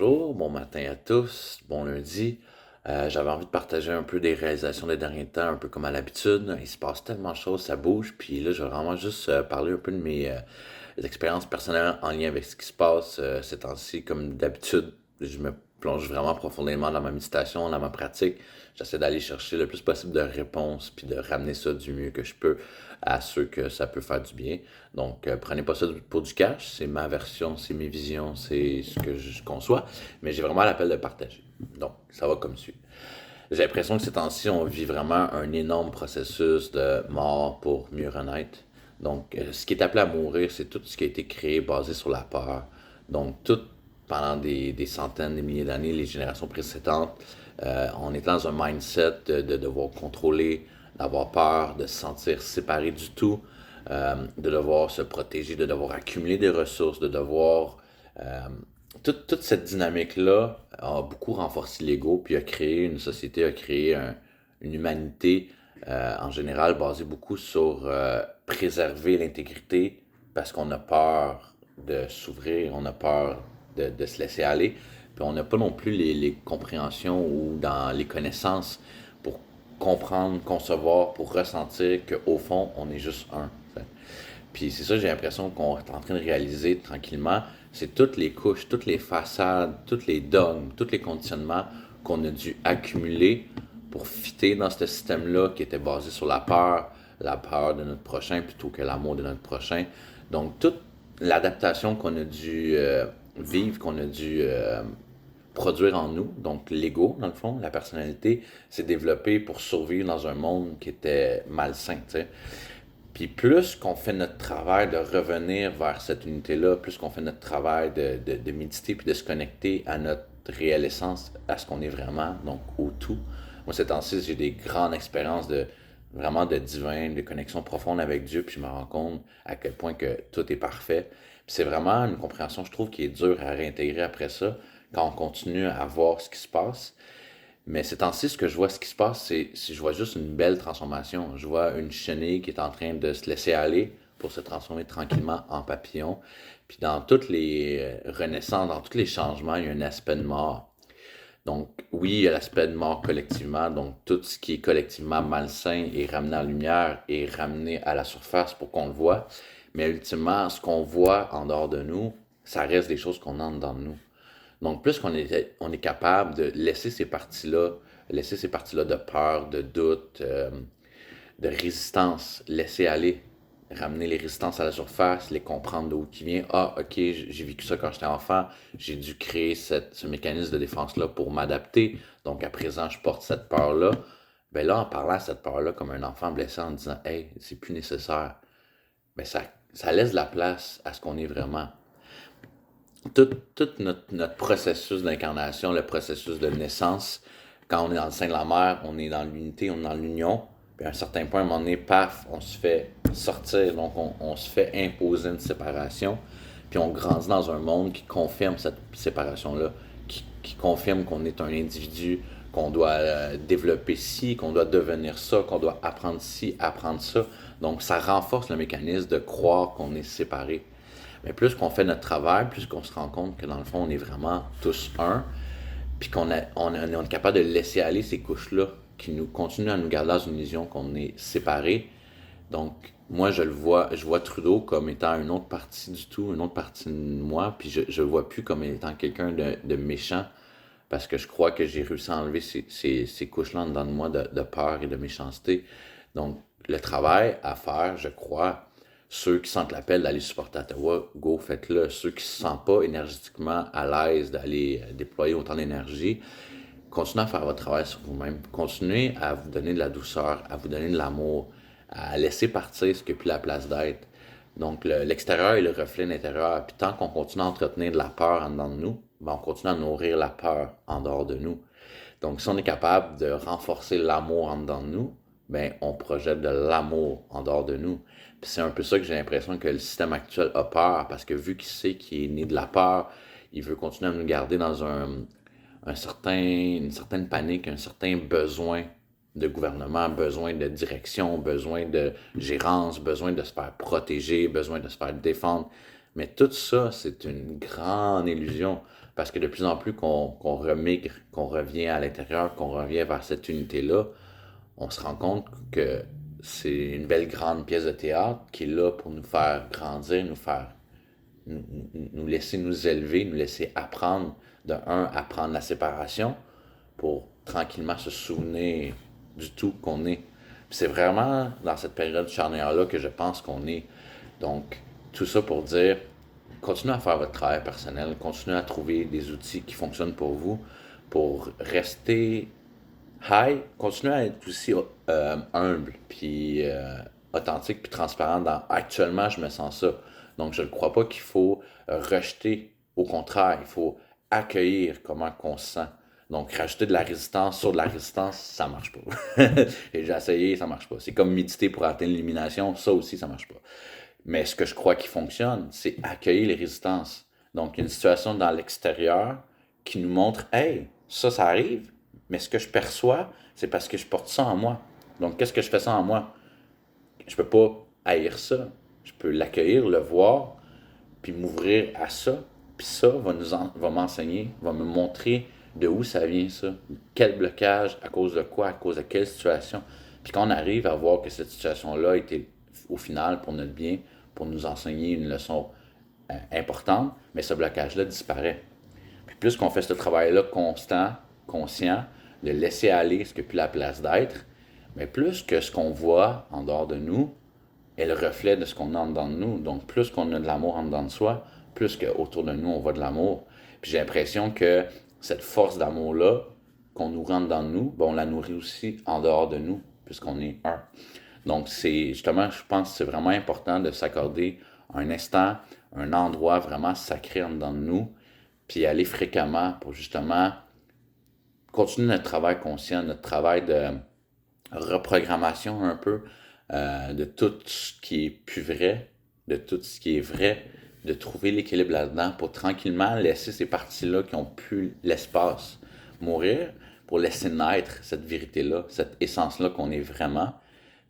bonjour, bon matin à tous, bon lundi. J'avais envie de partager un peu des réalisations des derniers temps, un peu comme à l'habitude. Il se passe tellement de choses, ça bouge. Puis là, je vais vraiment juste parler un peu de mes expériences personnelles en lien avec ce qui se passe ces temps-ci. Comme d'habitude, je me plonge vraiment profondément dans ma méditation, dans ma pratique. J'essaie d'aller chercher le plus possible de réponses, puis de ramener ça du mieux que je peux à ceux que ça peut faire du bien. Donc, prenez pas ça pour du cash, c'est ma version, c'est mes visions, c'est ce que je conçois, mais j'ai vraiment l'appel de partager. Donc, ça va comme suit. J'ai l'impression que ces temps-ci, on vit vraiment un énorme processus de mort pour mieux renaître. Donc, ce qui est appelé à mourir, c'est tout ce qui a été créé basé sur la peur. Donc, tout pendant des centaines, des milliers d'années, les générations précédentes, on est dans un mindset de devoir contrôler, d'avoir peur, de se sentir séparé du tout, de devoir se protéger, de devoir accumuler des ressources, de devoir... euh, toute cette dynamique-là a beaucoup renforcé l'ego, puis a créé une société, a créé une humanité en général basée beaucoup sur préserver l'intégrité parce qu'on a peur de s'ouvrir, on a peur de se laisser aller, puis on n'a pas non plus les compréhensions ou dans les connaissances pour comprendre, concevoir, pour ressentir qu'au fond, on est juste un. Puis c'est ça, j'ai l'impression qu'on est en train de réaliser tranquillement. C'est toutes les couches, toutes les façades, tous les dogmes, tous les conditionnements qu'on a dû accumuler pour fitter dans ce système-là qui était basé sur la peur de notre prochain plutôt que l'amour de notre prochain. Donc toute l'adaptation qu'on a dû vivre, qu'on a dû produire en nous, donc l'ego dans le fond, la personnalité, s'est développée pour survivre dans un monde qui était malsain, tu sais. Puis plus qu'on fait notre travail de revenir vers cette unité-là, plus qu'on fait notre travail de méditer puis de se connecter à notre réelle essence, à ce qu'on est vraiment, donc au tout. Moi, ces temps-ci, j'ai des grandes expériences de vraiment de divin, de connexion profonde avec Dieu, puis je me rends compte à quel point que tout est parfait. Puis c'est vraiment une compréhension, je trouve, qui est dure à réintégrer après ça, quand on continue à voir ce qui se passe. Mais ces temps-ci, ce que je vois, ce qui se passe, c'est je vois juste une belle transformation. Je vois une chenille qui est en train de se laisser aller pour se transformer tranquillement en papillon. Puis dans toutes les renaissances, dans tous les changements, il y a un aspect de mort. Donc oui, il y a l'aspect de mort collectivement. Donc tout ce qui est collectivement malsain est ramené en lumière et ramené à la surface pour qu'on le voit. Mais ultimement, ce qu'on voit en dehors de nous, ça reste des choses qu'on a en dedans de nous. Donc, plus on est capable de laisser ces parties-là de peur, de doute, de résistance, laisser aller, ramener les résistances à la surface, les comprendre d'où qui vient. Ah, ok, j'ai vécu ça quand j'étais enfant, j'ai dû créer ce mécanisme de défense-là pour m'adapter. Donc, à présent, je porte cette peur-là. Ben là, en parlant de cette peur-là comme un enfant blessé en disant, hey, c'est plus nécessaire, ben ça laisse de la place à ce qu'on est vraiment. Tout notre processus d'incarnation, le processus de naissance, quand on est dans le sein de la mère, on est dans l'unité, on est dans l'union. Puis à un certain point, à un moment donné, paf, on se fait sortir, donc on se fait imposer une séparation. Puis on grandit dans un monde qui confirme cette séparation-là, qui confirme qu'on est un individu, qu'on doit développer ci, qu'on doit devenir ça, qu'on doit apprendre ci, apprendre ça. Donc ça renforce le mécanisme de croire qu'on est séparé. Mais plus qu'on fait notre travail, plus qu'on se rend compte que dans le fond, on est vraiment tous un, puis on est capable de laisser aller ces couches-là qui nous continuent à nous garder dans une illusion qu'on est séparés. Donc, moi, je vois Trudeau comme étant une autre partie du tout, une autre partie de moi, puis je le vois plus comme étant quelqu'un de méchant, parce que je crois que j'ai réussi à enlever ces couches-là dedans de moi de peur et de méchanceté. Donc, le travail à faire, je crois, ceux qui sentent l'appel d'aller supporter Ottawa, go, faites-le. Ceux qui ne se sentent pas énergétiquement à l'aise d'aller déployer autant d'énergie, continuez à faire votre travail sur vous-même. Continuez à vous donner de la douceur, à vous donner de l'amour, à laisser partir ce qui n'a plus la place d'être. Donc, l'extérieur est le reflet de l'intérieur. Puis tant qu'on continue à entretenir de la peur en dedans de nous, ben on continue à nourrir la peur en dehors de nous. Donc, si on est capable de renforcer l'amour en dedans de nous, ben on projette de l'amour en dehors de nous. Puis c'est un peu ça que j'ai l'impression que le système actuel a peur, parce que vu qu'il sait qu'il est né de la peur, il veut continuer à nous garder dans une certaine panique, un certain besoin de gouvernement, besoin de direction, besoin de gérance, besoin de se faire protéger, besoin de se faire défendre. Mais tout ça, c'est une grande illusion parce que de plus en plus qu'on remigre, qu'on revient à l'intérieur, qu'on revient vers cette unité-là, on se rend compte que c'est une belle grande pièce de théâtre qui est là pour nous faire grandir, nous laisser nous élever, nous laisser apprendre, de un, apprendre la séparation pour tranquillement se souvenir du tout qu'on est. Puis c'est vraiment dans cette période charnière-là que je pense qu'on est. Donc, tout ça pour dire, continuez à faire votre travail personnel, continuez à trouver des outils qui fonctionnent pour vous, pour rester high, continuez à être aussi humble, puis authentique, puis transparent dans actuellement je me sens ça. Donc je ne crois pas qu'il faut rejeter, au contraire, il faut accueillir comment on se sent. Donc rajouter de la résistance sur de la résistance, ça marche pas. Et j'ai essayé, ça marche pas. C'est comme méditer pour atteindre l'illumination, ça aussi ça marche pas. Mais ce que je crois qui fonctionne, c'est accueillir les résistances. Donc, une situation dans l'extérieur qui nous montre, hey, ça arrive, mais ce que je perçois, c'est parce que je porte ça en moi. Donc, qu'est-ce que je fais ça en moi? Je peux pas haïr ça. Je peux l'accueillir, le voir, puis m'ouvrir à ça. Puis ça va m'enseigner, va me montrer de où ça vient ça. Quel blocage, à cause de quoi, à cause de quelle situation. Puis quand on arrive à voir que cette situation-là était au final pour notre bien, pour nous enseigner une leçon importante, mais ce blocage-là disparaît. Puis plus qu'on fait ce travail-là constant, conscient, de laisser aller ce qui n'a plus la place d'être, mais plus que ce qu'on voit en dehors de nous est le reflet de ce qu'on a en dedans de nous. Donc plus qu'on a de l'amour en dedans de soi, plus qu'autour de nous on voit de l'amour. Puis j'ai l'impression que cette force d'amour-là, qu'on nous rend dans nous, ben on la nourrit aussi en dehors de nous, puisqu'on est un. Donc, c'est justement, je pense que c'est vraiment important de s'accorder un instant, un endroit vraiment sacré en dedans de nous, puis aller fréquemment pour justement continuer notre travail conscient, notre travail de reprogrammation un peu de tout ce qui est plus vrai, de tout ce qui est vrai, de trouver l'équilibre là-dedans pour tranquillement laisser ces parties-là qui ont plus l'espace mourir pour laisser naître cette vérité-là, cette essence-là qu'on est vraiment.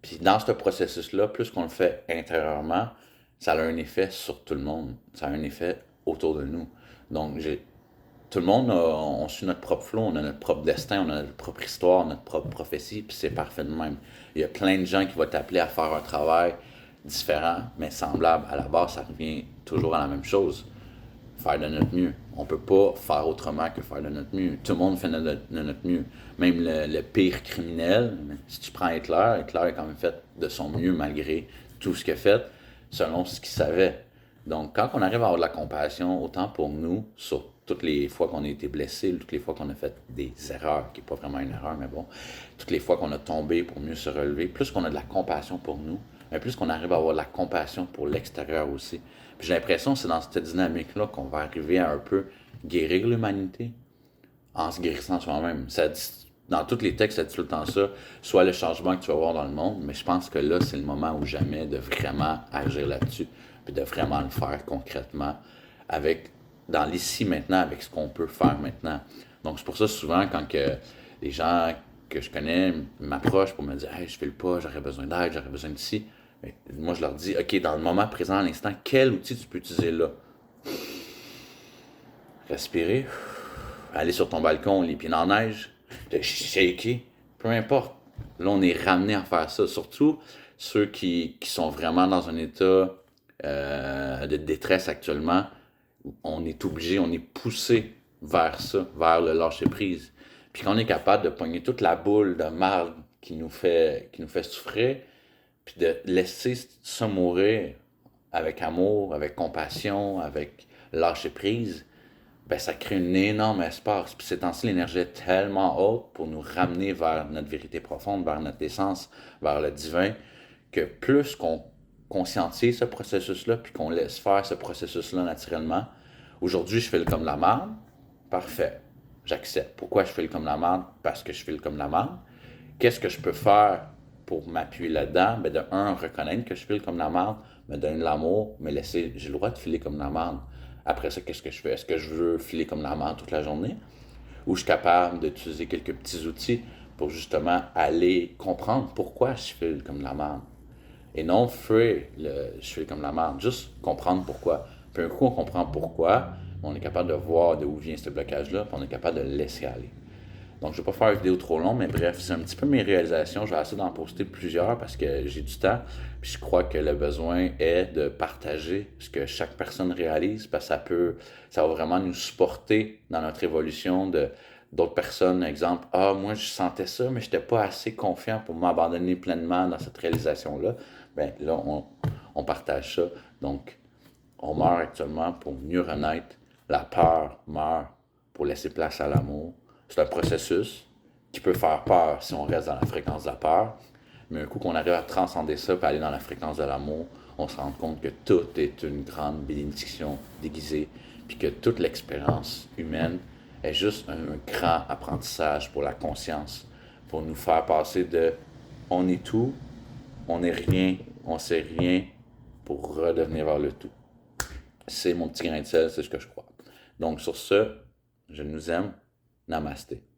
Puis dans ce processus-là, plus qu'on le fait intérieurement, ça a un effet sur tout le monde. Ça a un effet autour de nous. Donc, tout le monde, on suit notre propre flot, on a notre propre destin, on a notre propre histoire, notre propre prophétie, puis c'est parfait de même. Il y a plein de gens qui vont t'appeler à faire un travail différent, mais semblable. À la base, ça revient toujours à la même chose. Faire de notre mieux. On peut pas faire autrement que faire de notre mieux. Tout le monde fait de notre mieux. Même le pire criminel, si tu prends Hitler, Hitler a quand même fait de son mieux malgré tout ce qu'il a fait, selon ce qu'il savait. Donc, quand on arrive à avoir de la compassion, autant pour nous, sur toutes les fois qu'on a été blessé, toutes les fois qu'on a fait des erreurs, qui n'est pas vraiment une erreur, mais bon, toutes les fois qu'on a tombé pour mieux se relever, plus qu'on a de la compassion pour nous, mais plus qu'on arrive à avoir de la compassion pour l'extérieur aussi. Puis j'ai l'impression que c'est dans cette dynamique-là qu'on va arriver à un peu guérir l'humanité en se guérissant soi-même. Dans tous les textes, ça dit tout le temps ça, soit le changement que tu vas voir dans le monde, mais je pense que là, c'est le moment ou jamais de vraiment agir là-dessus, puis de vraiment le faire concrètement, avec dans l'ici maintenant, avec ce qu'on peut faire maintenant. Donc c'est pour ça souvent quand que les gens que je connais m'approchent pour me dire hey, je fais le pas, j'aurais besoin d'aide, j'aurais besoin d'ici. Mais moi je leur dis ok, dans le moment présent, à l'instant, quel outil tu peux utiliser là? Respirer, aller sur ton balcon, les pieds dans la neige, de shaker, peu importe. Là, on est ramené à faire ça. Surtout ceux qui sont vraiment dans un état de détresse actuellement. On est obligé, on est poussé vers ça, vers le lâcher-prise. Puis quand on est capable de pogner toute la boule de marde qui nous fait souffrir, puis de laisser ça mourir avec amour, avec compassion, avec lâcher-prise, ben ça crée un énorme espace. Puis c'est ainsi l'énergie est tellement haute pour nous ramener vers notre vérité profonde, vers notre essence, vers le divin, que plus qu'on conscientise ce processus-là, puis qu'on laisse faire ce processus-là naturellement. Aujourd'hui, je file comme la marde. Parfait. J'accepte. Pourquoi je file comme la marde? Parce que je file comme la marde. Qu'est-ce que je peux faire pour m'appuyer là-dedans? Ben de un, reconnaître que je file comme la marde, me donner de l'amour, me laisser, j'ai le droit de filer comme la marde. Après ça, qu'est-ce que je fais? Est-ce que je veux filer comme la marde toute la journée? Ou je suis capable d'utiliser quelques petits outils pour justement aller comprendre pourquoi je file comme la marde? Et non fuir je file comme la marde, juste comprendre pourquoi. Puis un coup, on comprend pourquoi, on est capable de voir d'où vient ce blocage-là, puis on est capable de le laisser aller. Donc, je ne vais pas faire une vidéo trop longue, mais bref, c'est un petit peu mes réalisations. Je vais essayer d'en poster plusieurs parce que j'ai du temps. Puis je crois que le besoin est de partager ce que chaque personne réalise parce que ça va vraiment nous supporter dans notre évolution de d'autres personnes. Exemple, ah, moi je sentais ça, mais je n'étais pas assez confiant pour m'abandonner pleinement dans cette réalisation-là. Bien là, on partage ça. Donc, on meurt actuellement pour mieux renaître. La peur meurt pour laisser place à l'amour. C'est un processus qui peut faire peur si on reste dans la fréquence de la peur. Mais un coup qu'on arrive à transcender ça et aller dans la fréquence de l'amour, on se rend compte que tout est une grande bénédiction déguisée, puis que toute l'expérience humaine est juste un grand apprentissage pour la conscience, pour nous faire passer de on est tout, on n'est rien, on sait rien, pour redevenir vers le tout. C'est mon petit grain de sel, c'est ce que je crois. Donc sur ce, je nous aime. Namasté.